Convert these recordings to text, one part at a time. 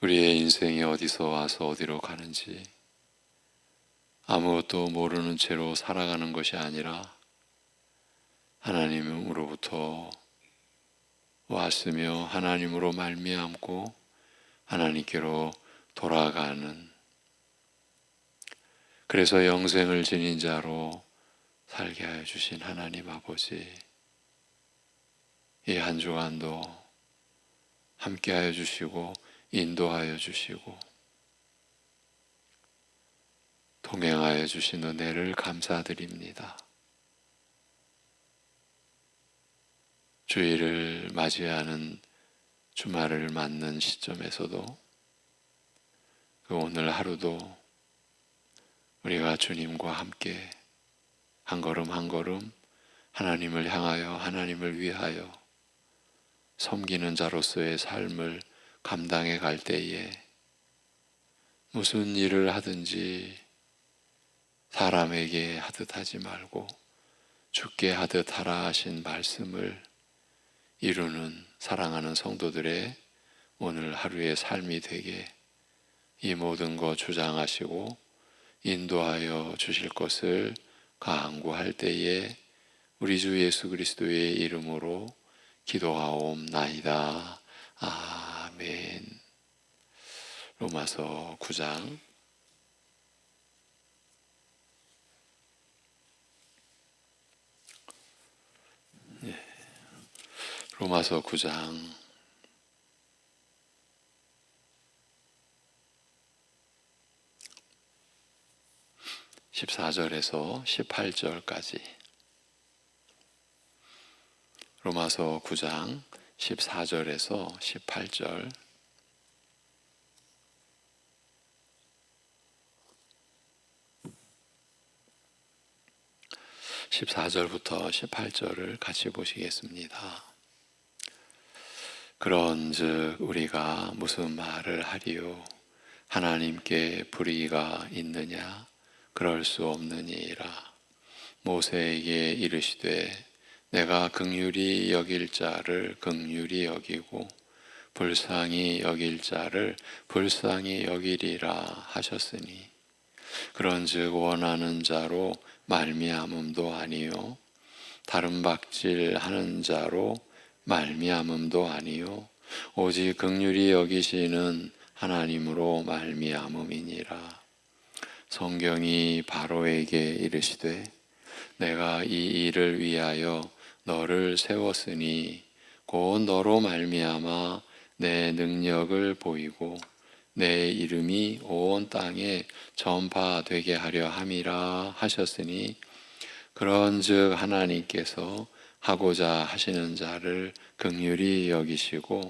우리의 인생이 어디서 와서 어디로 가는지 아무것도 모르는 채로 살아가는 것이 아니라 하나님으로부터 왔으며 하나님으로 말미암고 하나님께로 돌아가는, 그래서 영생을 지닌 자로 살게 하여 주신 하나님 아버지, 이 한 주간도 함께 하여 주시고 인도하여 주시고 동행하여 주신 은혜를 감사드립니다. 주일을 맞이하는 주말을 맞는 시점에서도 그 오늘 하루도 우리가 주님과 함께 한 걸음 한 걸음 하나님을 향하여 하나님을 위하여 섬기는 자로서의 삶을 감당해 갈 때에 무슨 일을 하든지 사람에게 하듯 하지 말고 주께 하듯 하라 하신 말씀을 이루는 사랑하는 성도들의 오늘 하루의 삶이 되게 이 모든 것 주장하시고 인도하여 주실 것을 간구할 때에 우리 주 예수 그리스도의 이름으로 기도하옵나이다. 아멘. 로마서 9장 로마서 9장 14절에서 18절까지. 로마서 9장 14절에서 18절. (14절부터) 18절을 같이 보시겠습니다. 그런즉 우리가 무슨 말을 하리요? 하나님께 불의가 있느냐? 그럴 수 없느니라. 모세에게 이르시되 내가 긍휼히 여길 자를 긍휼히 여기고 불쌍히 여길 자를 불쌍히 여기리라 하셨으니, 그런즉 원하는 자로 말미암음도 아니요 다른 박질하는 자로 말미암음도 아니요 오직 긍휼히 여기시는 하나님으로 말미암음이니라. 성경이 바로에게 이르시되 내가 이 일을 위하여 너를 세웠으니 곧 너로 말미암아 내 능력을 보이고 내 이름이 온 땅에 전파되게 하려 함이라 하셨으니, 그런즉 하나님께서 하고자 하시는 자를 긍휼히 여기시고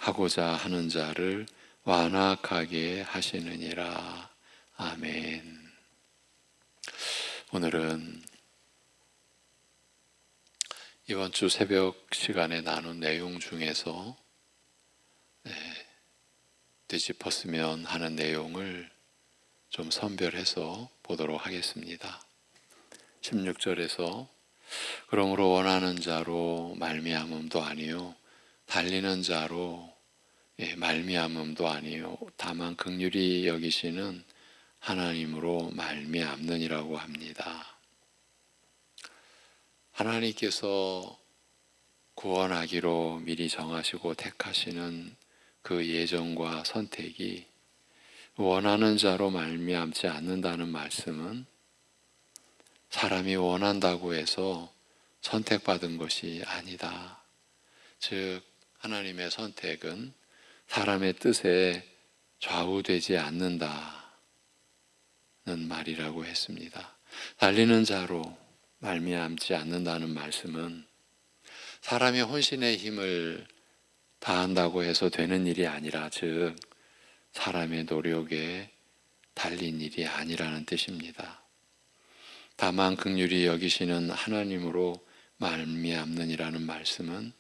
하고자 하는 자를 완악하게 하시느니라. 아멘. 오늘은 이번 주 새벽 시간에 나눈 내용 중에서 뒤집었으면 하는 내용을 좀 선별해서 보도록 하겠습니다. 16절에서 그러므로 원하는 자로 말미암음도 아니요 달리는 자로 말미암음도 아니요 다만 긍휼히 여기시는 하나님으로 말미암느니라고 합니다. 하나님께서 구원하기로 미리 정하시고 택하시는 그 예정과 선택이 원하는 자로 말미암지 않는다는 말씀은 사람이 원한다고 해서 선택받은 것이 아니다. 즉 하나님의 선택은 사람의 뜻에 좌우되지 않는다는 말이라고 했습니다. 달리는 자로 말미암지 않는다는 말씀은 사람이 혼신의 힘을 다한다고 해서 되는 일이 아니라, 즉 사람의 노력에 달린 일이 아니라는 뜻입니다. 다만 긍휼히 여기시는 하나님으로 말미암느니라는 말씀은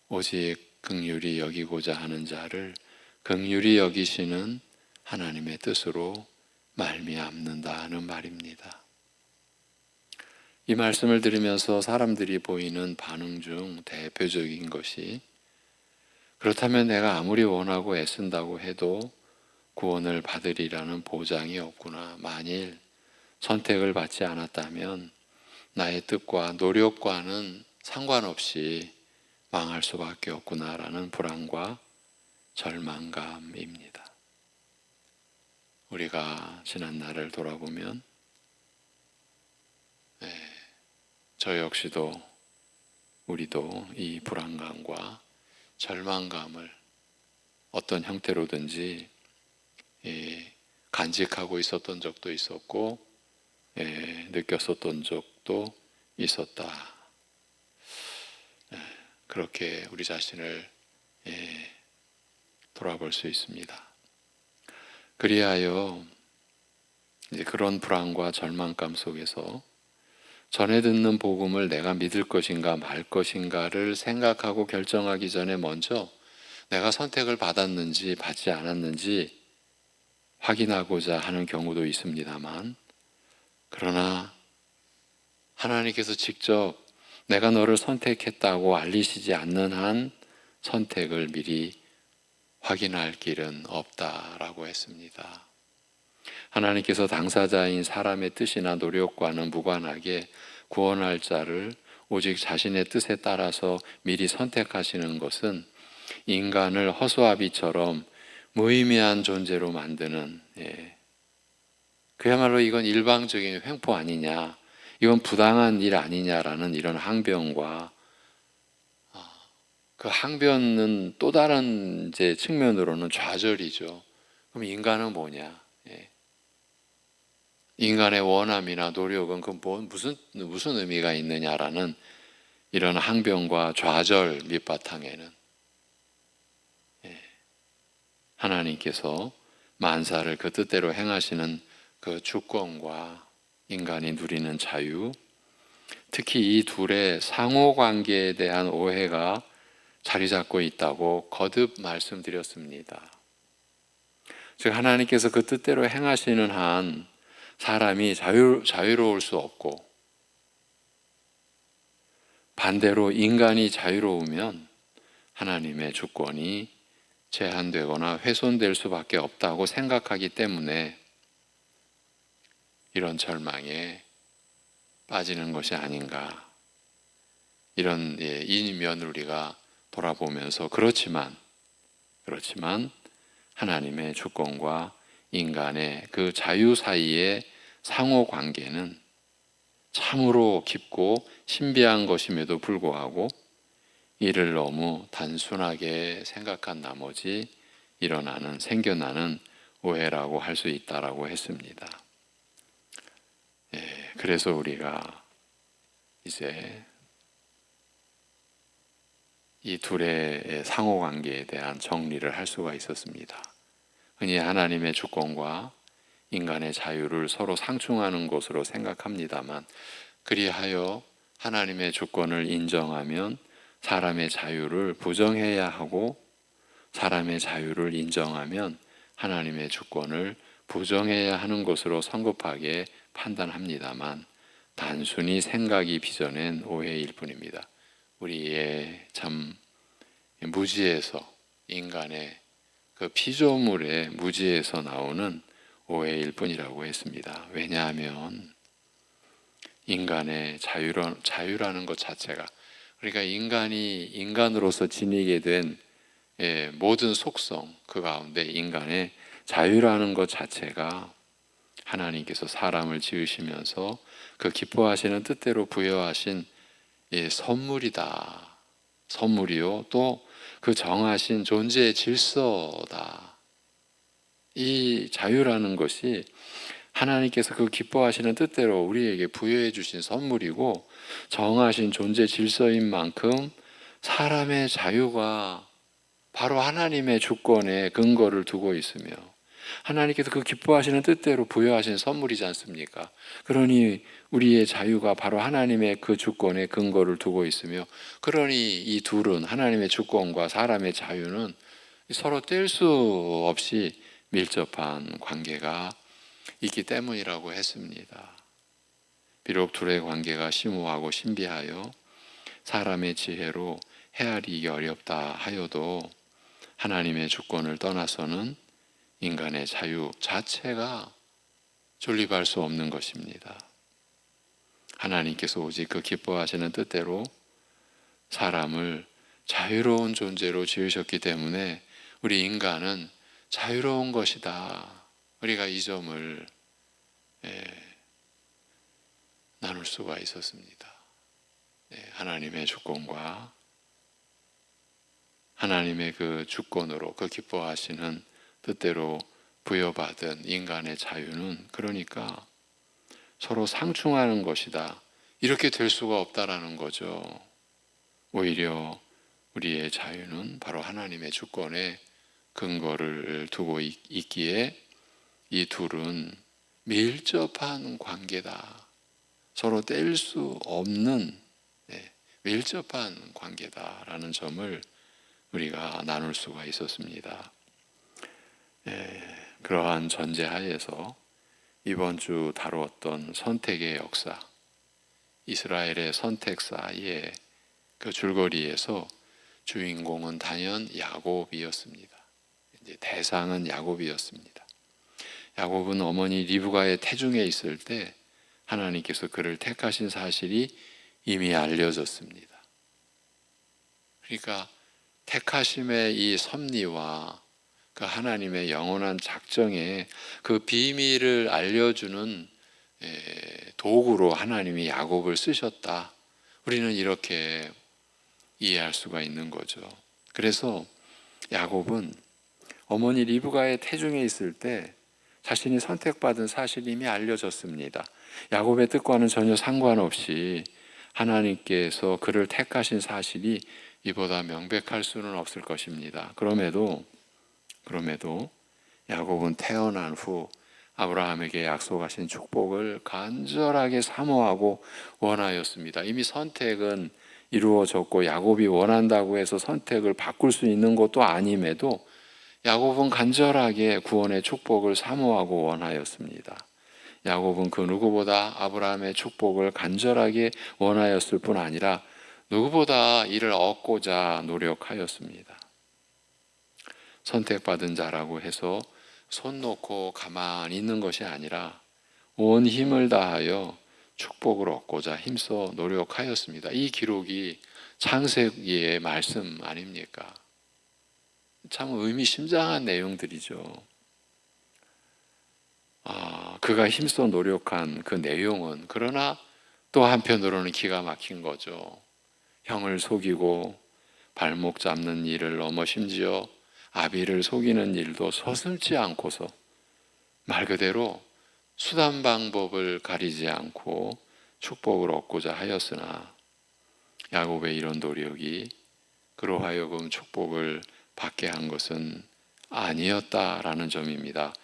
오직 긍휼히 여기고자 하는 자를 긍휼히 여기시는 하나님의 뜻으로 말미암는다는 말입니다. 이 말씀을 들으면서 사람들이 보이는 반응 중 대표적인 것이 그렇다면 내가 아무리 원하고 애쓴다고 해도 구원을 받으리라는 보장이 없구나. 만일 선택을 받지 않았다면 나의 뜻과 노력과는 상관없이 망할 수밖에 없구나라는 불안과 절망감입니다. 우리가 지난 날을 돌아보면 저 역시도 우리도 이 불안감과 절망감을 어떤 형태로든지 간직하고 있었던 적도 있었고 느꼈었던 적도 있었다. 그렇게 우리 자신을 돌아볼 수 있습니다. 그리하여 이제 그런 불안과 절망감 속에서 전에 듣는 복음을 내가 믿을 것인가 말 것인가를 생각하고 결정하기 전에 먼저 내가 선택을 받았는지 받지 않았는지 확인하고자 하는 경우도 있습니다만, 그러나 하나님께서 직접 내가 너를 선택했다고 알리시지 않는 한 선택을 미리 확인할 길은 없다라고 했습니다. 하나님께서 당사자인 사람의 뜻이나 노력과는 무관하게 구원할 자를 오직 자신의 뜻에 따라서 미리 선택하시는 것은 인간을 허수아비처럼 무의미한 존재로 만드는, 그야말로 이건 일방적인 횡포 아니냐, 이건 부당한 일 아니냐라는 이런 항변과 그 항변은 또 다른 이제 측면으로는 좌절이죠. 그럼 인간은 뭐냐? 인간의 원함이나 노력은 그 무슨 의미가 있느냐라는 이런 항변과 좌절 밑바탕에는 하나님께서 만사를 그 뜻대로 행하시는 그 주권과 인간이 누리는 자유, 특히 이 둘의 상호관계에 대한 오해가 자리 잡고 있다고 거듭 말씀드렸습니다. 즉 하나님께서 그 뜻대로 행하시는 한 사람이 자유로울 수 없고, 반대로 인간이 자유로우면 하나님의 주권이 제한되거나 훼손될 수밖에 없다고 생각하기 때문에 이런 절망에 빠지는 것이 아닌가, 이런 이면을 우리가 돌아보면서 그렇지만 하나님의 주권과 인간의 그 자유 사이의 상호 관계는 참으로 깊고 신비한 것임에도 불구하고 이를 너무 단순하게 생각한 나머지 생겨나는 오해라고 할 수 있다라고 했습니다. 그래서 우리가 이제 이 둘의 상호관계에 대한 정리를 할 수가 있었습니다. 흔히 하나님의 주권과 인간의 자유를 서로 상충하는 것으로 생각합니다만, 그리하여 하나님의 주권을 인정하면 사람의 자유를 부정해야 하고, 사람의 자유를 인정하면 하나님의 주권을 부정해야 하는 것으로 성급하게 판단합니다만, 단순히 생각이 빚어낸 오해일 뿐입니다. 우리의 참 무지에서, 인간의 그 피조물의 무지에서 나오는 오해일 뿐이라고 했습니다. 왜냐하면 인간의 자유라는 것 자체가, 그러니까 인간이 인간으로서 지니게 된 모든 속성, 그 가운데 인간의 자유라는 것 자체가 하나님께서 사람을 지으시면서 그 기뻐하시는 뜻대로 부여하신 선물이다. 선물이요, 또 그 정하신 존재의 질서다. 이 자유라는 것이 하나님께서 그 기뻐하시는 뜻대로 우리에게 부여해 주신 선물이고, 정하신 존재 질서인 만큼 사람의 자유가 바로 하나님의 주권에 근거를 두고 있으며, 하나님께서 그 기뻐하시는 뜻대로 부여하신 선물이지 않습니까? 그러니 우리의 자유가 바로 하나님의 그 주권에 근거를 두고 있으며, 그러니 이 둘은, 하나님의 주권과 사람의 자유는 서로 뗄 수 없이 밀접한 관계가 있기 때문이라고 했습니다. 비록 둘의 관계가 심오하고 신비하여 사람의 지혜로 헤아리기 어렵다 하여도 하나님의 주권을 떠나서는 인간의 자유 자체가 존립할 수 없는 것입니다. 하나님께서 오직 그 기뻐하시는 뜻대로 사람을 자유로운 존재로 지으셨기 때문에 우리 인간은 자유로운 것이다. 우리가 이 점을 나눌 수가 있었습니다. 하나님의 주권과 하나님의 그 주권으로 그 기뻐하시는 뜻대로 부여받은 인간의 자유는 그러니까 서로 상충하는 것이다. 이렇게 될 수가 없다라는 거죠. 오히려 우리의 자유는 바로 하나님의 주권에 근거를 두고 있기에 이 둘은 밀접한 관계다. 서로 뗄 수 없는 밀접한 관계다라는 점을 우리가 나눌 수가 있었습니다. 그러한 전제하에서 이번 주 다루었던 선택의 역사, 이스라엘의 선택사의 그 줄거리에서 주인공은 단연 야곱이었습니다. 이제 대상은 야곱이었습니다. 야곱은 어머니 리브가의 태중에 있을 때 하나님께서 그를 택하신 사실이 이미 알려졌습니다. 그러니까 택하심의 이 섭리와 그 하나님의 영원한 작정에 그 비밀을 알려주는 도구로 하나님이 야곱을 쓰셨다. 우리는 이렇게 이해할 수가 있는 거죠. 그래서 야곱은 어머니 리브가의 태중에 있을 때 자신이 선택받은 사실이 이미 알려졌습니다. 야곱의 뜻과는 전혀 상관없이 하나님께서 그를 택하신 사실이 이보다 명백할 수는 없을 것입니다. 그럼에도 야곱은 태어난 후 아브라함에게 약속하신 축복을 간절하게 사모하고 원하였습니다. 이미 선택은 이루어졌고 야곱이 원한다고 해서 선택을 바꿀 수 있는 것도 아님에도 야곱은 간절하게 구원의 축복을 사모하고 원하였습니다. 야곱은 그 누구보다 아브라함의 축복을 간절하게 원하였을 뿐 아니라 누구보다 이를 얻고자 노력하였습니다. 선택받은 자라고 해서 손 놓고 가만히 있는 것이 아니라 온 힘을 다하여 축복을 얻고자 힘써 노력하였습니다. 이 기록이 창세기의 말씀 아닙니까? 참 의미심장한 내용들이죠. 그가 힘써 노력한 그 내용은 그러나 또 한편으로는 기가 막힌 거죠. 형을 속이고 발목 잡는 일을 넘어 심지어 아비를 속이는 일도 서슴지 않고서 말 그대로 수단 방법을 가리지 않고 축복을 얻고자 하였으나 야곱의 이런 노력이 그로 하여금 축복을 받게 한 것은 아니었다라는 점입니다.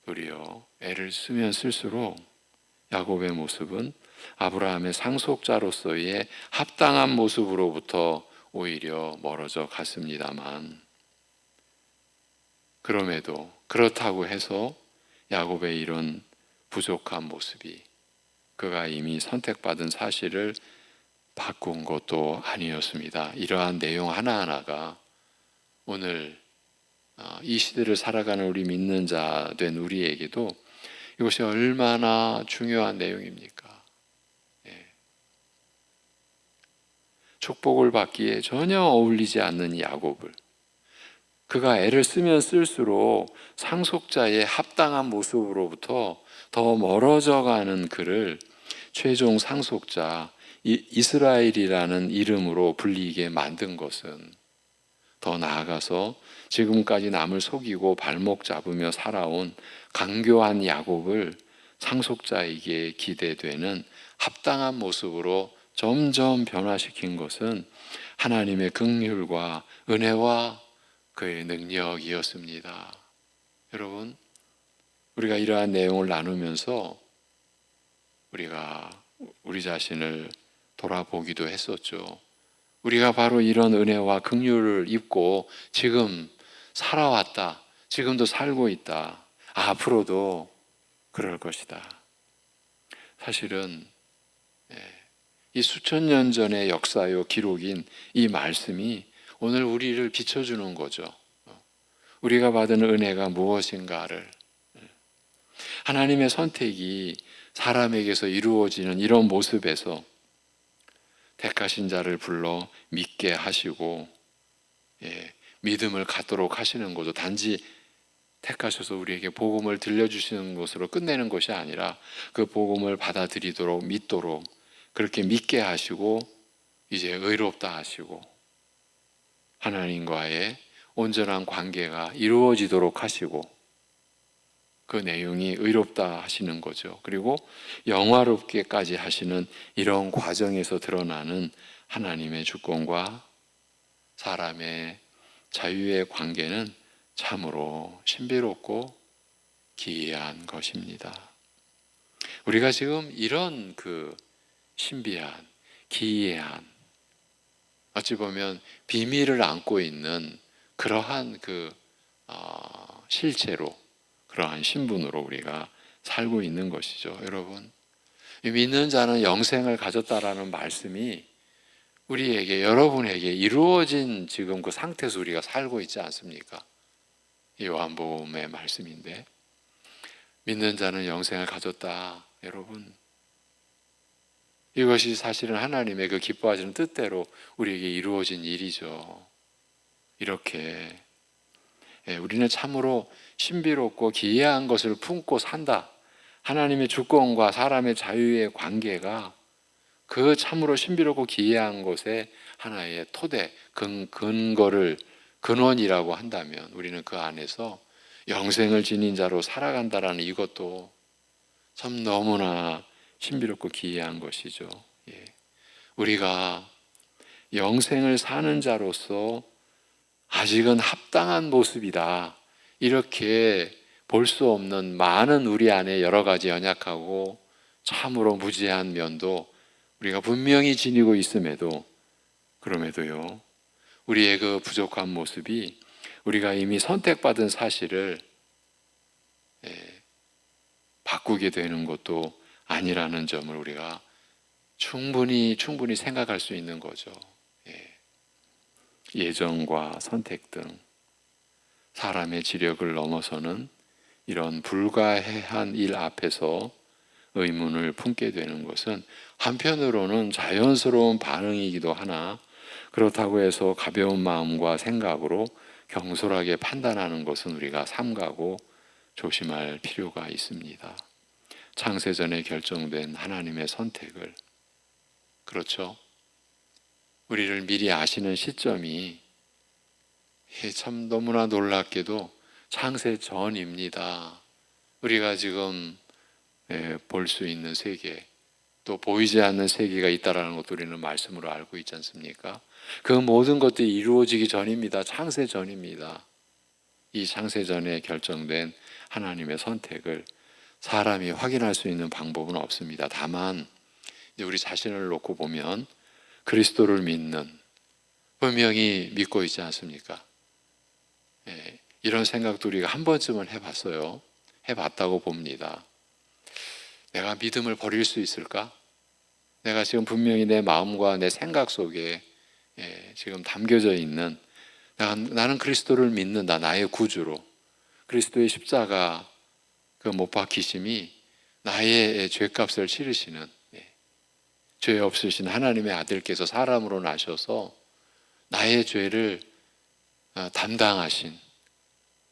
도리어 애를 쓰면 쓸수록 야곱의 모습은 아브라함의 상속자로서의 합당한 모습으로부터 오히려 멀어져 갔습니다만 그럼에도 그렇다고 해서 야곱의 이런 부족한 모습이 그가 이미 선택받은 사실을 바꾼 것도 아니었습니다. 이러한 내용 하나하나가 오늘 이 시대를 살아가는 우리 믿는 자 된 우리에게도 이것이 얼마나 중요한 내용입니까? 축복을 받기에 전혀 어울리지 않는 야곱을 그가 애를 쓰면 쓸수록 상속자의 합당한 모습으로부터 더 멀어져가는 그를 최종 상속자 이스라엘이라는 이름으로 불리게 만든 것은 더 나아가서 지금까지 남을 속이고 발목 잡으며 살아온 강교한 야곱을 상속자에게 기대되는 합당한 모습으로 점점 변화시킨 것은 하나님의 긍휼과 은혜와 그의 능력이었습니다. 여러분, 우리가 이러한 내용을 나누면서 우리가 우리 자신을 돌아보기도 했었죠. 우리가 바로 이런 은혜와 긍휼을 입고 지금 살아왔다. 지금도 살고 있다. 앞으로도 그럴 것이다. 사실은 이 수천 년 전의 역사요 기록인 이 말씀이 오늘 우리를 비춰주는 거죠. 우리가 받은 은혜가 무엇인가를. 하나님의 선택이 사람에게서 이루어지는 이런 모습에서 택하신 자를 불러 믿게 하시고 믿음을 갖도록 하시는 거죠. 단지 택하셔서 우리에게 복음을 들려주시는 것으로 끝내는 것이 아니라 그 복음을 받아들이도록 믿도록 그렇게 믿게 하시고 이제 의롭다 하시고 하나님과의 온전한 관계가 이루어지도록 하시고 그 내용이 의롭다 하시는 거죠. 그리고 영화롭게까지 하시는 이런 과정에서 드러나는 하나님의 주권과 사람의 자유의 관계는 참으로 신비롭고 기이한 것입니다. 우리가 지금 이런 그 신비한, 기이한, 어찌 보면 비밀을 안고 있는 그러한 실체로, 그러한 신분으로 우리가 살고 있는 것이죠. 여러분, 믿는 자는 영생을 가졌다라는 말씀이 우리에게, 여러분에게 이루어진 지금 그 상태에서 우리가 살고 있지 않습니까? 이 요한복음의 말씀인데, 믿는 자는 영생을 가졌다. 여러분, 이것이 사실은 하나님의 그 기뻐하시는 뜻대로 우리에게 이루어진 일이죠. 이렇게 우리는 참으로 신비롭고 기이한 것을 품고 산다. 하나님의 주권과 사람의 자유의 관계가 그 참으로 신비롭고 기이한 것의 하나의 토대, 근거를 근원이라고 한다면 우리는 그 안에서 영생을 지닌 자로 살아간다라는 이것도 참 너무나 신비롭고 기이한 것이죠. 우리가 영생을 사는 자로서 아직은 합당한 모습이다. 이렇게 볼 수 없는 많은 우리 안에 여러 가지 연약하고 참으로 무지한 면도 우리가 분명히 지니고 있음에도 그럼에도요, 우리의 그 부족한 모습이 우리가 이미 선택받은 사실을 바꾸게 되는 것도 아니라는 점을 우리가 충분히 생각할 수 있는 거죠. 예정과 선택 등 사람의 지력을 넘어서는 이런 불가해한 일 앞에서 의문을 품게 되는 것은 한편으로는 자연스러운 반응이기도 하나, 그렇다고 해서 가벼운 마음과 생각으로 경솔하게 판단하는 것은 우리가 삼가고 조심할 필요가 있습니다. 창세전에 결정된 하나님의 선택을, 그렇죠? 우리를 미리 아시는 시점이 참 너무나 놀랍게도 창세 전입니다. 우리가 지금 볼 수 있는 세계, 또 보이지 않는 세계가 있다라는 것도 우리는 말씀으로 알고 있지 않습니까? 그 모든 것들이 이루어지기 전입니다. 창세 전입니다. 이 창세 전에 결정된 하나님의 선택을 사람이 확인할 수 있는 방법은 없습니다. 다만 우리 자신을 놓고 보면 그리스도를 믿는, 분명히 믿고 있지 않습니까? 이런 생각도 우리가 한 번쯤은 해봤어요. 해봤다고 봅니다. 내가 믿음을 버릴 수 있을까? 내가 지금 분명히 내 마음과 내 생각 속에 지금 담겨져 있는, 나는 그리스도를 믿는다. 나의 구주로. 그리스도의 십자가 그 못 박히심이 나의 죄값을 치르시는, 죄 없으신 하나님의 아들께서 사람으로 나셔서 나의 죄를 담당하신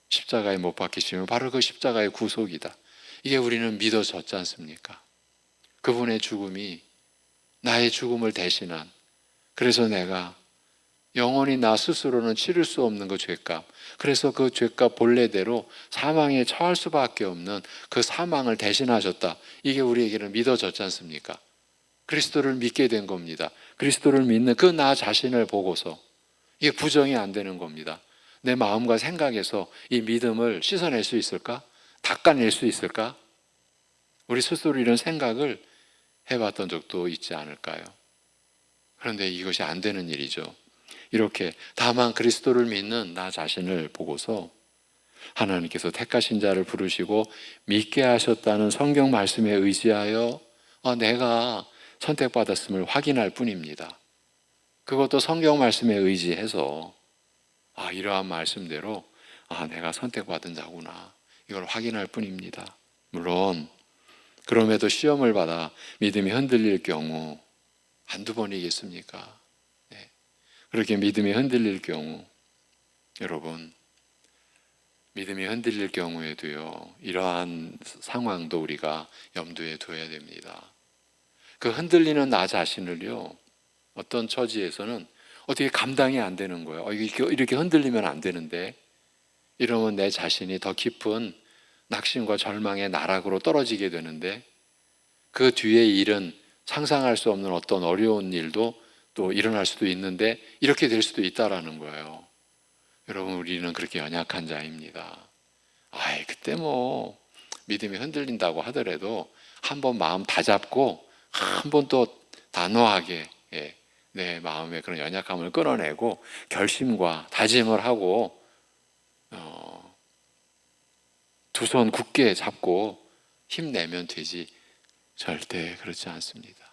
십자가에 못 박히심은 바로 그 십자가의 구속이다. 이게 우리는 믿어졌지 않습니까? 그분의 죽음이 나의 죽음을 대신한, 그래서 내가 영원히 나 스스로는 치를 수 없는 그 죄값, 그래서 그 죄값 본래대로 사망에 처할 수밖에 없는 그 사망을 대신하셨다. 이게 우리에게는 믿어졌지 않습니까? 그리스도를 믿게 된 겁니다. 그리스도를 믿는 그 나 자신을 보고서 이게 부정이 안 되는 겁니다. 내 마음과 생각에서 이 믿음을 씻어낼 수 있을까? 닦아낼 수 있을까? 우리 스스로 이런 생각을 해봤던 적도 있지 않을까요? 그런데 이것이 안 되는 일이죠. 이렇게 다만 그리스도를 믿는 나 자신을 보고서 하나님께서 택하신 자를 부르시고 믿게 하셨다는 성경 말씀에 의지하여 내가 선택받았음을 확인할 뿐입니다. 그것도 성경 말씀에 의지해서 이러한 말씀대로 내가 선택받은 자구나, 이걸 확인할 뿐입니다. 물론 그럼에도 시험을 받아 믿음이 흔들릴 경우 한두 번이겠습니까? 네. 그렇게 믿음이 흔들릴 경우, 여러분, 믿음이 흔들릴 경우에도요, 이러한 상황도 우리가 염두에 둬야 됩니다. 그 흔들리는 나 자신을요, 어떤 처지에서는 어떻게 감당이 안 되는 거예요. 이렇게 흔들리면 안 되는데, 이러면 내 자신이 더 깊은 낙심과 절망의 나락으로 떨어지게 되는데, 그 뒤에 일은 상상할 수 없는 어떤 어려운 일도 또 일어날 수도 있는데, 이렇게 될 수도 있다라는 거예요. 여러분, 우리는 그렇게 연약한 자입니다. 그때 믿음이 흔들린다고 하더라도 한번 마음 다 잡고 한번 또 단호하게 내 마음의 그런 연약함을 끌어내고 결심과 다짐을 하고 두 손 굳게 잡고 힘내면 되지, 절대 그렇지 않습니다.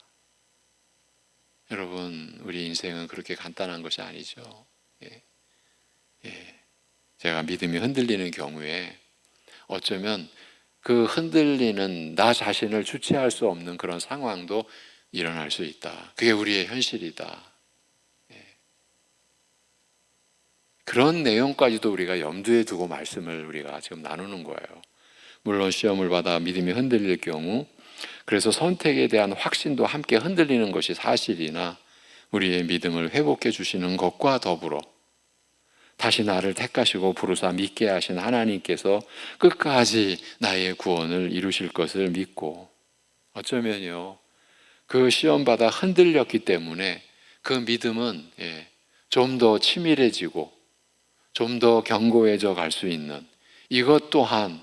여러분, 우리 인생은 그렇게 간단한 것이 아니죠. 제가 믿음이 흔들리는 경우에 어쩌면 그 흔들리는 나 자신을 주체할 수 없는 그런 상황도 일어날 수 있다. 그게 우리의 현실이다. 그런 내용까지도 우리가 염두에 두고 말씀을 우리가 지금 나누는 거예요. 물론 시험을 받아 믿음이 흔들릴 경우, 그래서 선택에 대한 확신도 함께 흔들리는 것이 사실이나, 우리의 믿음을 회복해 주시는 것과 더불어 다시 나를 택하시고 부르사 믿게 하신 하나님께서 끝까지 나의 구원을 이루실 것을 믿고, 어쩌면요, 그 시험받아 흔들렸기 때문에 그 믿음은 좀 더 치밀해지고 좀 더 견고해져 갈 수 있는, 이것 또한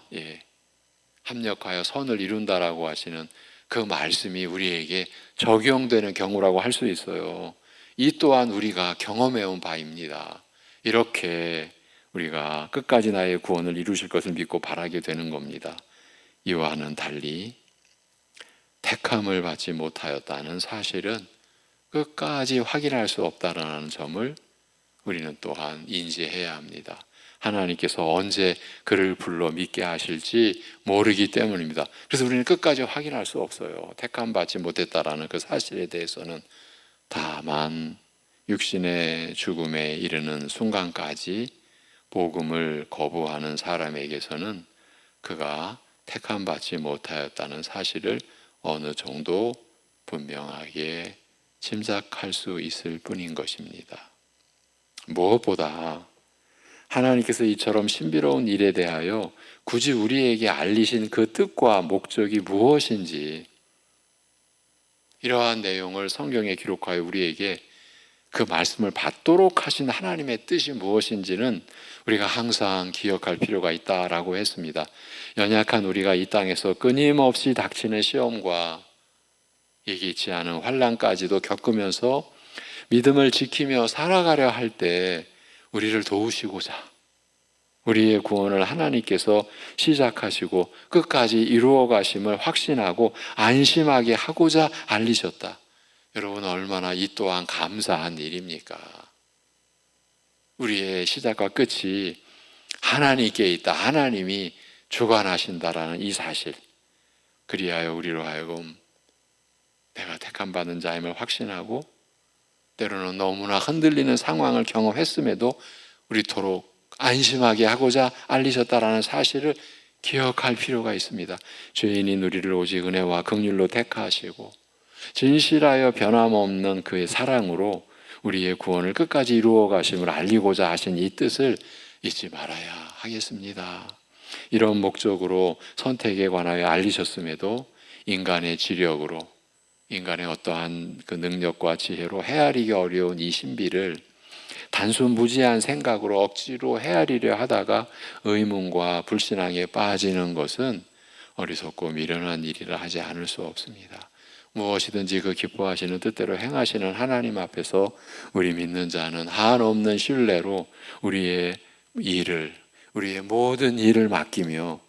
합력하여 선을 이룬다라고 하시는 그 말씀이 우리에게 적용되는 경우라고 할 수 있어요. 이 또한 우리가 경험해온 바입니다. 이렇게 우리가 끝까지 나의 구원을 이루실 것을 믿고 바라게 되는 겁니다. 이와는 달리 택함을 받지 못하였다는 사실은 끝까지 확인할 수 없다라는 점을 우리는 또한 인지해야 합니다. 하나님께서 언제 그를 불러 믿게 하실지 모르기 때문입니다. 그래서 우리는 끝까지 확인할 수 없어요. 택함 받지 못했다라는 그 사실에 대해서는. 다만 육신의 죽음에 이르는 순간까지 복음을 거부하는 사람에게서는 그가 택함 받지 못하였다는 사실을 어느 정도 분명하게 짐작할 수 있을 뿐인 것입니다. 무엇보다 하나님께서 이처럼 신비로운 일에 대하여 굳이 우리에게 알리신 그 뜻과 목적이 무엇인지, 이러한 내용을 성경에 기록하여 우리에게 그 말씀을 받도록 하신 하나님의 뜻이 무엇인지는 우리가 항상 기억할 필요가 있다라고 했습니다. 연약한 우리가 이 땅에서 끊임없이 닥치는 시험과 예기치 않은 환난까지도 겪으면서 믿음을 지키며 살아가려 할 때 우리를 도우시고자 우리의 구원을 하나님께서 시작하시고 끝까지 이루어 가심을 확신하고 안심하게 하고자 알리셨다. 여러분, 얼마나 이 또한 감사한 일입니까? 우리의 시작과 끝이 하나님께 있다. 하나님이 주관하신다라는 이 사실. 그리하여 우리로 하여금 내가 택함 받은 자임을 확신하고, 때로는 너무나 흔들리는 상황을 경험했음에도 우리토록 안심하게 하고자 알리셨다라는 사실을 기억할 필요가 있습니다. 죄인인 우리를 오직 은혜와 긍휼로 택하시고 진실하여 변함없는 그의 사랑으로 우리의 구원을 끝까지 이루어 가심을 알리고자 하신 이 뜻을 잊지 말아야 하겠습니다. 이런 목적으로 선택에 관하여 알리셨음에도 인간의 지력으로, 인간의 어떠한 그 능력과 지혜로 헤아리기 어려운 이 신비를 단순 무지한 생각으로 억지로 헤아리려 하다가 의문과 불신앙에 빠지는 것은 어리석고 미련한 일이라 하지 않을 수 없습니다. 무엇이든지 그 기뻐하시는 뜻대로 행하시는 하나님 앞에서 우리 믿는 자는 한없는 신뢰로 우리의 모든 일을 맡기며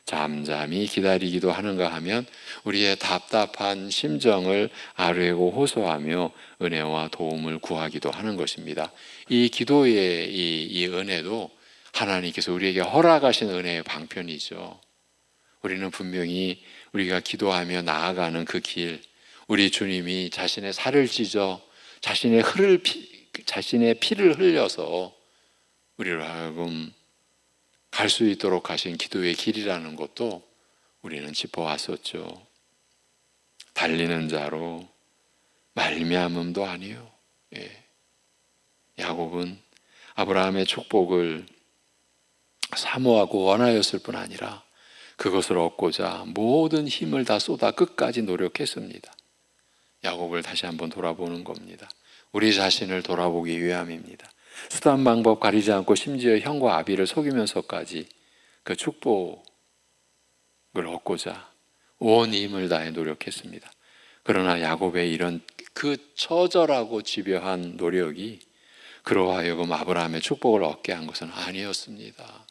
잠잠히 기다리기도 하는가 하면 우리의 답답한 심정을 아뢰고 호소하며 은혜와 도움을 구하기도 하는 것입니다. 이 기도의 이 은혜도 하나님께서 우리에게 허락하신 은혜의 방편이죠. 우리는 분명히 우리가 기도하며 나아가는 그 길, 우리 주님이 자신의 살을 찢어 자신의 피를 흘려서 우리로 하여금 갈 수 있도록 하신 기도의 길이라는 것도 우리는 짚어왔었죠. 달리는 자로 말미암음도 아니요. 야곱은 아브라함의 축복을 사모하고 원하였을 뿐 아니라 그것을 얻고자 모든 힘을 다 쏟아 끝까지 노력했습니다. 야곱을 다시 한번 돌아보는 겁니다. 우리 자신을 돌아보기 위함입니다. 수단 방법 가리지 않고 심지어 형과 아비를 속이면서까지 그 축복을 얻고자 온 힘을 다해 노력했습니다. 그러나 야곱의 이런 그 처절하고 집요한 노력이 그로 하여금 아브라함의 축복을 얻게 한 것은 아니었습니다.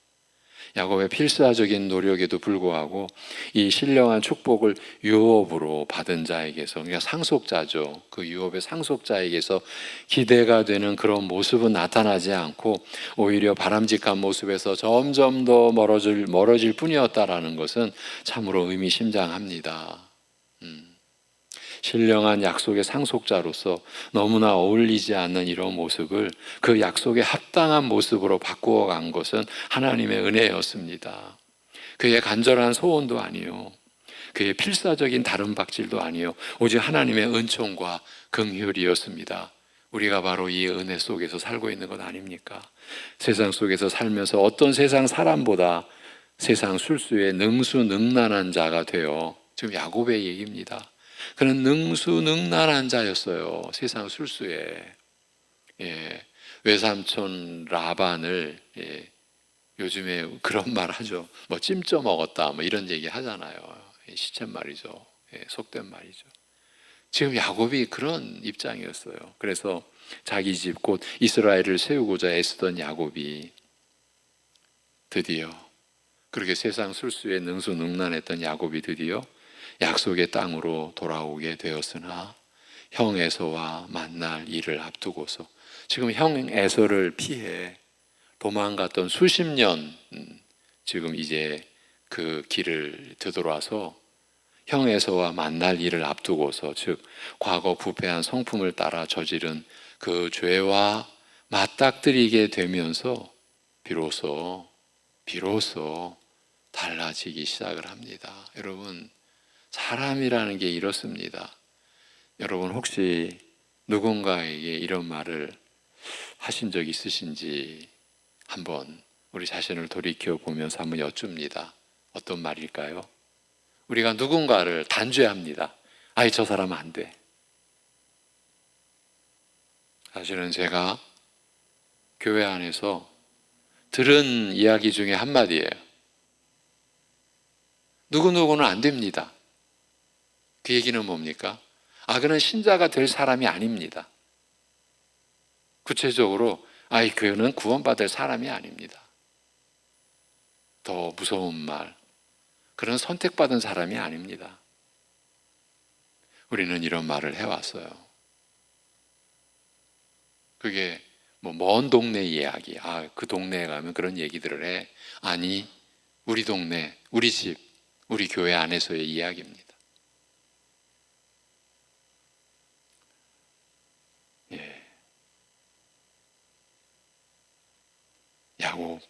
야곱의 필사적인 노력에도 불구하고 이 신령한 축복을 유업으로 받은 자에게서, 그러니까 상속자죠. 그 유업의 상속자에게서 기대가 되는 그런 모습은 나타나지 않고 오히려 바람직한 모습에서 점점 더 멀어질 뿐이었다라는 것은 참으로 의미심장합니다. 신령한 약속의 상속자로서 너무나 어울리지 않는 이런 모습을 그 약속에 합당한 모습으로 바꾸어 간 것은 하나님의 은혜였습니다. 그의 간절한 소원도 아니요, 그의 필사적인 다른 박질도 아니요, 오직 하나님의 은총과 긍휼이었습니다. 우리가 바로 이 은혜 속에서 살고 있는 것 아닙니까? 세상 속에서 살면서 어떤 세상 사람보다 세상 술수에 능수능란한 자가 되어, 지금 야곱의 얘기입니다. 그는 능수능란한 자였어요. 세상 술수에. 외삼촌 라반을, 요즘에 그런 말 하죠. 뭐 찜쪄 먹었다, 뭐 이런 얘기 하잖아요. 시쳇말이죠. 속된 말이죠. 지금 야곱이 그런 입장이었어요. 그래서 자기 집 곧 이스라엘을 세우고자 애쓰던 야곱이 드디어, 그렇게 세상 술수에 능수능란했던 야곱이 드디어 약속의 땅으로 돌아오게 되었으나 형 에서와 만날 일을 앞두고서 지금 형 에서를 피해 도망갔던 수십 년, 지금 이제 그 길을 되돌아서 형 에서와 만날 일을 앞두고서, 즉 과거 부패한 성품을 따라 저지른 그 죄와 맞닥뜨리게 되면서 비로소 달라지기 시작을 합니다. 여러분, 사람이라는 게 이렇습니다. 여러분, 혹시 누군가에게 이런 말을 하신 적 있으신지 한번 우리 자신을 돌이켜 보면서 한번 여쭙니다. 어떤 말일까요? 우리가 누군가를 단죄합니다. 아이, 저 사람 안 돼. 사실은 제가 교회 안에서 들은 이야기 중에 한마디예요. 누구누구는 안 됩니다. 그 얘기는 뭡니까? 그는 신자가 될 사람이 아닙니다. 구체적으로, 그는 구원받을 사람이 아닙니다. 더 무서운 말, 그는 선택받은 사람이 아닙니다. 우리는 이런 말을 해왔어요. 그게 뭐 먼 동네 이야기, 그 동네에 가면 그런 얘기들을 해. 아니, 우리 동네, 우리 집, 우리 교회 안에서의 이야기입니다. 야곱.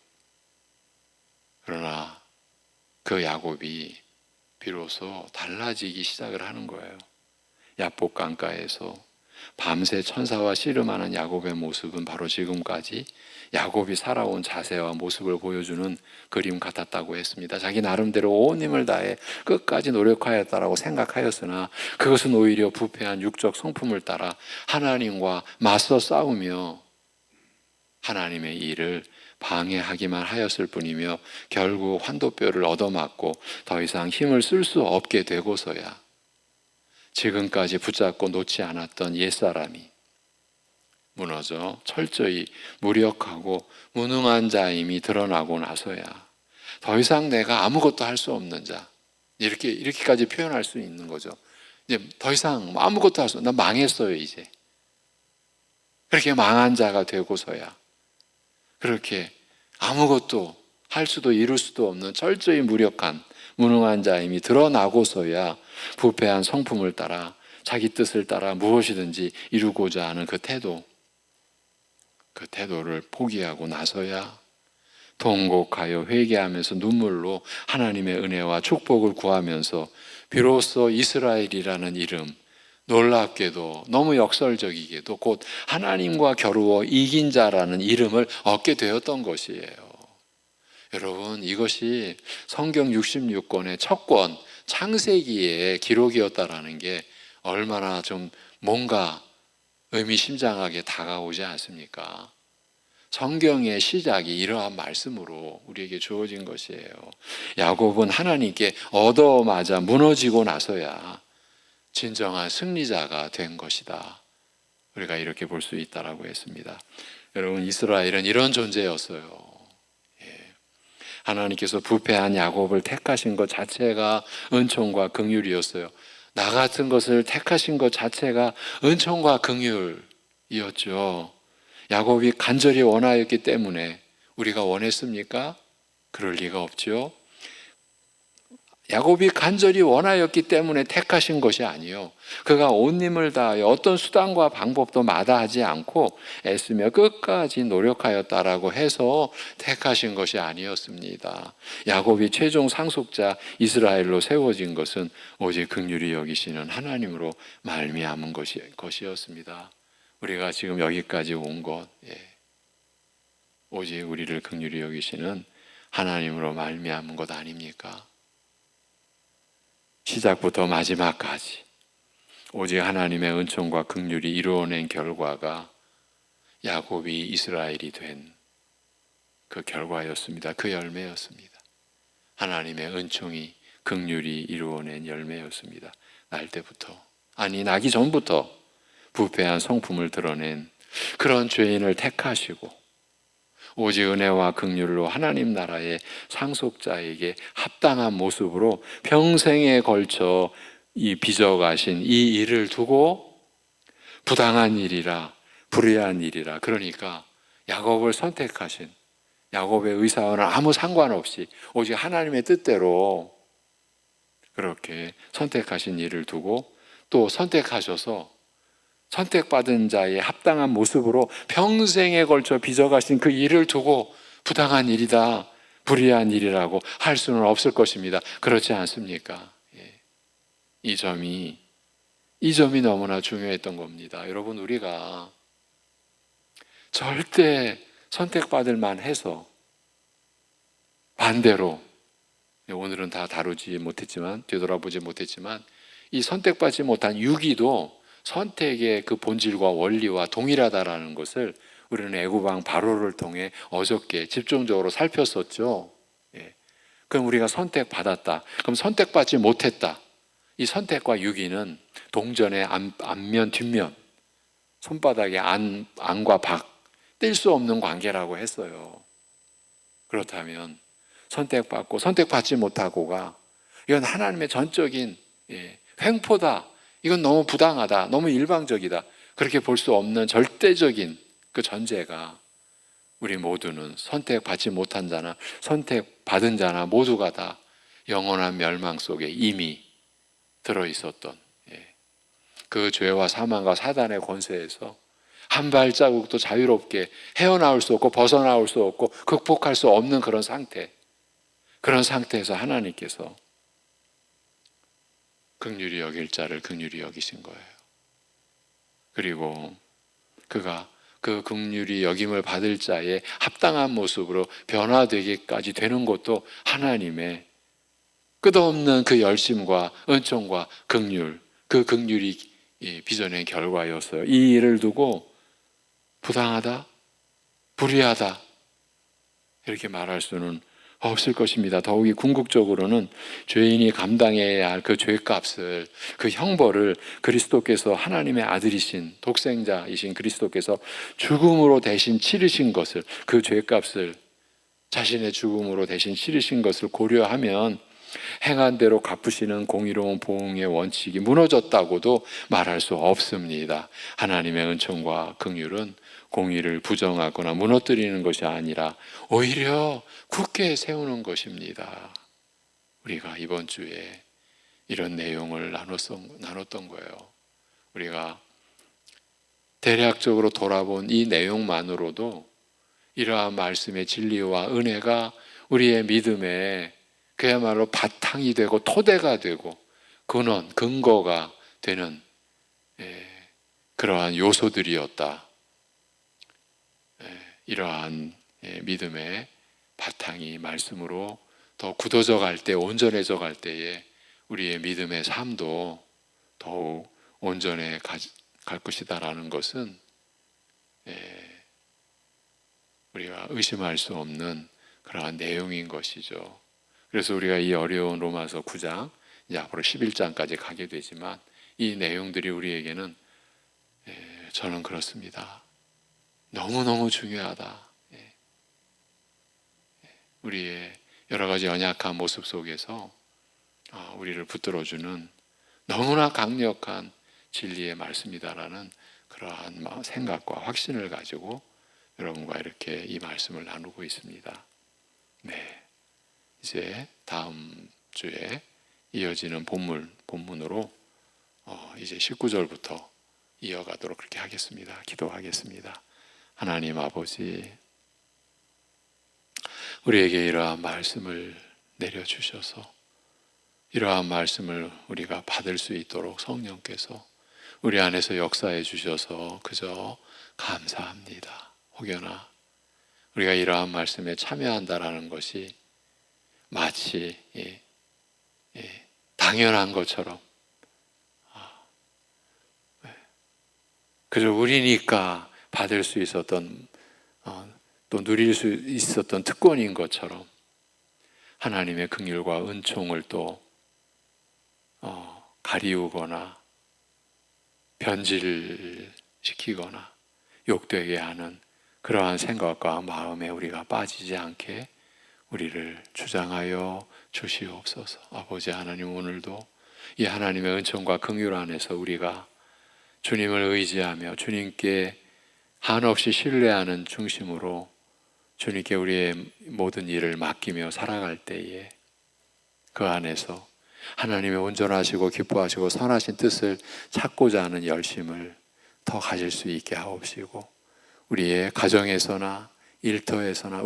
그러나 그 야곱이 비로소 달라지기 시작을 하는 거예요. 야복 강가에서 밤새 천사와 씨름하는 야곱의 모습은 바로 지금까지 야곱이 살아온 자세와 모습을 보여주는 그림 같았다고 했습니다. 자기 나름대로 온 힘을 다해 끝까지 노력하였다라고 생각하였으나 그것은 오히려 부패한 육적 성품을 따라 하나님과 맞서 싸우며 하나님의 일을 방해하기만 하였을 뿐이며 결국 환도뼈를 얻어맞고 더 이상 힘을 쓸 수 없게 되고서야 지금까지 붙잡고 놓지 않았던 옛사람이 무너져 철저히 무력하고 무능한 자임이 드러나고 나서야 더 이상 내가 아무것도 할 수 없는 자, 이렇게까지 표현할 수 있는 거죠. 이제 더 이상 아무것도 할 수, 나 망했어요 이제. 그렇게 망한 자가 되고서야, 그렇게 아무것도 할 수도 이룰 수도 없는 철저히 무력한 무능한 자임이 드러나고서야 부패한 성품을 따라 자기 뜻을 따라 무엇이든지 이루고자 하는 그 태도를 포기하고 나서야 통곡하여 회개하면서 눈물로 하나님의 은혜와 축복을 구하면서 비로소 이스라엘이라는 이름, 놀랍게도 너무 역설적이게도 곧 하나님과 겨루어 이긴 자라는 이름을 얻게 되었던 것이에요. 여러분, 이것이 성경 66권의 첫 권 창세기의 기록이었다라는 게 얼마나 좀 뭔가 의미심장하게 다가오지 않습니까? 성경의 시작이 이러한 말씀으로 우리에게 주어진 것이에요. 야곱은 하나님께 얻어맞아 무너지고 나서야 진정한 승리자가 된 것이다. 우리가 이렇게 볼 수 있다라고 했습니다. 여러분, 이스라엘은 이런 존재였어요. 하나님께서 부패한 야곱을 택하신 것 자체가 은총과 긍휼이었어요. 나 같은 것을 택하신 것 자체가 은총과 긍휼이었죠. 야곱이 간절히 원하였기 때문에 우리가 원했습니까? 그럴 리가 없죠. 야곱이 간절히 원하였기 때문에 택하신 것이 아니요, 그가 온 힘을 다하여 어떤 수단과 방법도 마다하지 않고 애쓰며 끝까지 노력하였다라고 해서 택하신 것이 아니었습니다. 야곱이 최종 상속자 이스라엘로 세워진 것은 오직 긍휼히 여기시는 하나님으로 말미암은 것이었습니다. 우리가 지금 여기까지 온 것, 오직 우리를 긍휼히 여기시는 하나님으로 말미암은 것 아닙니까? 시작부터 마지막까지 오직 하나님의 은총과 긍휼이 이루어낸 결과가 야곱이 이스라엘이 된 그 결과였습니다. 그 열매였습니다. 하나님의 은총이 긍휼이 이루어낸 열매였습니다. 나기 전부터 부패한 성품을 드러낸 그런 죄인을 택하시고 오직 은혜와 긍휼로 하나님 나라의 상속자에게 합당한 모습으로 평생에 걸쳐 이 빚어가신 이 일을 두고 부당한 일이라, 불의한 일이라, 그러니까 야곱을 선택하신, 야곱의 의사와는 아무 상관없이 오직 하나님의 뜻대로 그렇게 선택하신 일을 두고 또 선택하셔서 선택받은 자의 합당한 모습으로 평생에 걸쳐 빚어가신 그 일을 두고 부당한 일이다, 불의한 일이라고 할 수는 없을 것입니다. 그렇지 않습니까? 이 점이 너무나 중요했던 겁니다. 여러분, 우리가 절대 선택받을 만해서 반대로, 오늘은 다 다루지 못했지만, 되돌아보지 못했지만, 이 선택받지 못한 유기도 선택의 그 본질과 원리와 동일하다라는 것을 우리는 애굽왕 바로를 통해 어저께 집중적으로 살폈었죠. 그럼 우리가 선택받았다, 그럼 선택받지 못했다, 이 선택과 유기는 동전의 앞면 뒷면, 손바닥의 안과 밖, 뗄 수 없는 관계라고 했어요. 그렇다면 선택받고 선택받지 못하고가 이건 하나님의 전적인 횡포다, 이건 너무 부당하다, 너무 일방적이다, 그렇게 볼 수 없는 절대적인 그 전제가 우리 모두는 선택받지 못한 자나 선택받은 자나 모두가 다 영원한 멸망 속에 이미 들어있었던 그 죄와 사망과 사단의 권세에서 한 발자국도 자유롭게 헤어나올 수 없고 벗어나올 수 없고 극복할 수 없는 그런 상태에서 하나님께서 긍휼히 여길 자를 긍휼히 여기신 거예요. 그리고 그가 그 긍휼히 여김을 받을 자의 합당한 모습으로 변화되기까지 되는 것도 하나님의 끝없는 그 열심과 은총과 긍휼, 그 긍휼이 빚어낸 결과였어요. 이 일을 두고 부당하다, 불의하다 이렇게 말할 수는 없을 것입니다. 더욱이 궁극적으로는 죄인이 감당해야 할 그 죄값을, 그 형벌을 그리스도께서, 하나님의 아들이신 독생자이신 그리스도께서 죽음으로 대신 치르신 것을, 그 죄값을 자신의 죽음으로 대신 치르신 것을 고려하면 행한 대로 갚으시는 공의로운 보응의 원칙이 무너졌다고도 말할 수 없습니다. 하나님의 은총과 긍휼은 공의를 부정하거나 무너뜨리는 것이 아니라 오히려 굳게 세우는 것입니다. 우리가 이번 주에 이런 내용을 나눴던 거예요. 우리가 대략적으로 돌아본 이 내용만으로도 이러한 말씀의 진리와 은혜가 우리의 믿음에 그야말로 바탕이 되고 토대가 되고 근원, 근거가 되는 그러한 요소들이었다. 이러한 믿음의 바탕이 말씀으로 더 굳어져 갈 때, 온전해져 갈 때에 우리의 믿음의 삶도 더욱 온전해 갈 것이다라는 것은 우리가 의심할 수 없는 그러한 내용인 것이죠. 그래서 우리가 이 어려운 로마서 9장, 이제 앞으로 11장까지 가게 되지만 이 내용들이 우리에게는 저는 그렇습니다. 너무너무 중요하다. 우리의 여러 가지 연약한 모습 속에서 우리를 붙들어주는 너무나 강력한 진리의 말씀이다라는 그러한 생각과 확신을 가지고 여러분과 이렇게 이 말씀을 나누고 있습니다. 네, 이제 다음 주에 이어지는 본문으로 이제 19절부터 이어가도록 그렇게 하겠습니다. 기도하겠습니다. 하나님 아버지, 우리에게 이러한 말씀을 내려주셔서 이러한 말씀을 우리가 받을 수 있도록 성령께서 우리 안에서 역사해 주셔서 그저 감사합니다. 혹여나 우리가 이러한 말씀에 참여한다라는 것이 마치 당연한 것처럼 그저 우리니까 받을 수 있었던 또 누릴 수 있었던 특권인 것처럼 하나님의 긍휼과 은총을 또 가리우거나 변질시키거나 욕되게 하는 그러한 생각과 마음에 우리가 빠지지 않게 우리를 주장하여 주시옵소서. 아버지 하나님, 오늘도 이 하나님의 은총과 긍휼 안에서 우리가 주님을 의지하며 주님께 한없이 신뢰하는 중심으로 주님께 우리의 모든 일을 맡기며 살아갈 때에 그 안에서 하나님의 온전하시고 기뻐하시고 선하신 뜻을 찾고자 하는 열심을 더 가질 수 있게 하옵시고, 우리의 가정에서나 일터에서나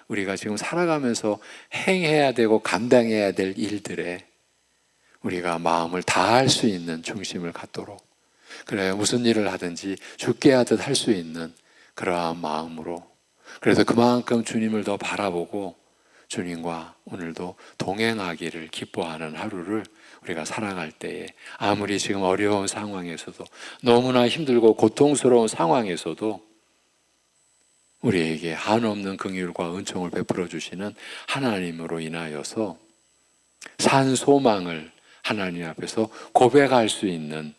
우리가 지금 살아가면서 행해야 되고 감당해야 될 일들에 우리가 마음을 다할 수 있는 중심을 갖도록, 그래 무슨 일을 하든지 죽게 하듯 할 수 있는 그러한 마음으로, 그래서 그만큼 주님을 더 바라보고 주님과 오늘도 동행하기를 기뻐하는 하루를 우리가 살아갈 때에 아무리 지금 어려운 상황에서도, 너무나 힘들고 고통스러운 상황에서도 우리에게 한없는 긍휼과 은총을 베풀어 주시는 하나님으로 인하여서 산 소망을 하나님 앞에서 고백할 수 있는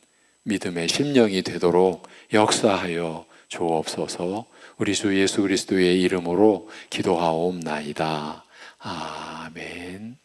믿음의 심령이 되도록 역사하여 주옵소서. 우리 주 예수 그리스도의 이름으로 기도하옵나이다. 아멘.